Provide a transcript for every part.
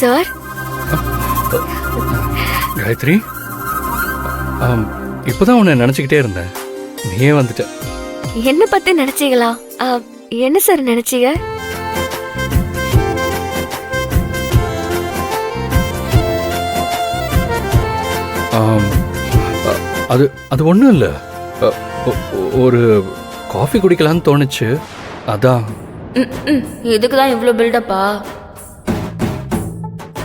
Sir. Gayatri, இப்போதான் உன்னை நினச்சிக்கிட்டே இருந்தேன், நீயே வந்துட்ட. என்ன பத்தி நினைச்சீங்களா? என்ன சார் நினைச்சீங்க? அது அது ஒன்றும் இல்லை, ஒரு காஃபி குடிக்கலான்னு தோணுச்சு, அதான். இதுக்கு தான் இவ்வளோ பில்டப்பா?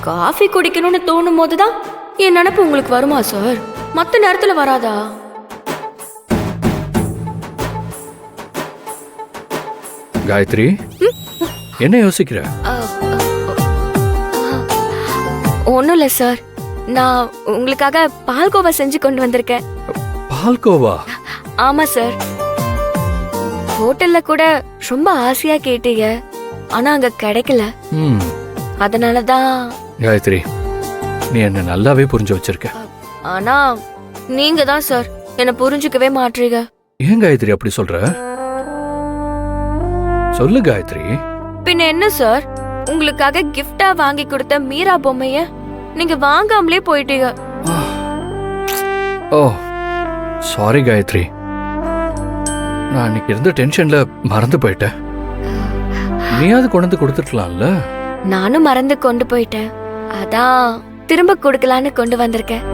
காஃபி குடிக்கணும்னு தோணும் போது தான் என் நினப்பு உங்களுக்கு வருமா சார்? மற்ற நேரத்தில் வராதா? காயத்ரி, என்ன யோசிக்கிற? ஒன்றும் இல்லை சார், நான் உங்களுக்காக பால்கோவா செஞ்சு கொண்டு வந்திருக்கேன். பால்கோவா? ஆமா சார், ஹோட்டல்ல கூட ரொம்ப ஆசையா கேட்டீங்க, ஆனா அங்க கிடைக்கல. அதனாலதான். காயத்ரி, நீ என்ன நல்லாவே புரிஞ்சு வச்சிருக்க. ஆனா நீங்க தான் சார் என்ன புரிஞ்சுக்கவே மாட்டீங்க. ஏன் காயத்ரி அப்படி சொல்ற? சொல்லு காயத்ரி. பின்ன என்ன சார், உங்களுக்காக கிஃப்டா வாங்கி கொடுத்த மீரா பொம்மைய நீங்க வாங்காமலே போயிட்டீங்க. ஓ சாரி காயத்ரி, நான் அன்னைக்கு இருந்த டென்ஷன்ல மறந்து போயிட்டேன். நீயாவது கொண்டு வந்து கொடுத்துருக்கலாம்ல. நானும் மறந்து கொண்டு போயிட்டேன், அதான் திரும்ப கொடுக்கலான்னு கொண்டு வந்திருக்கேன்.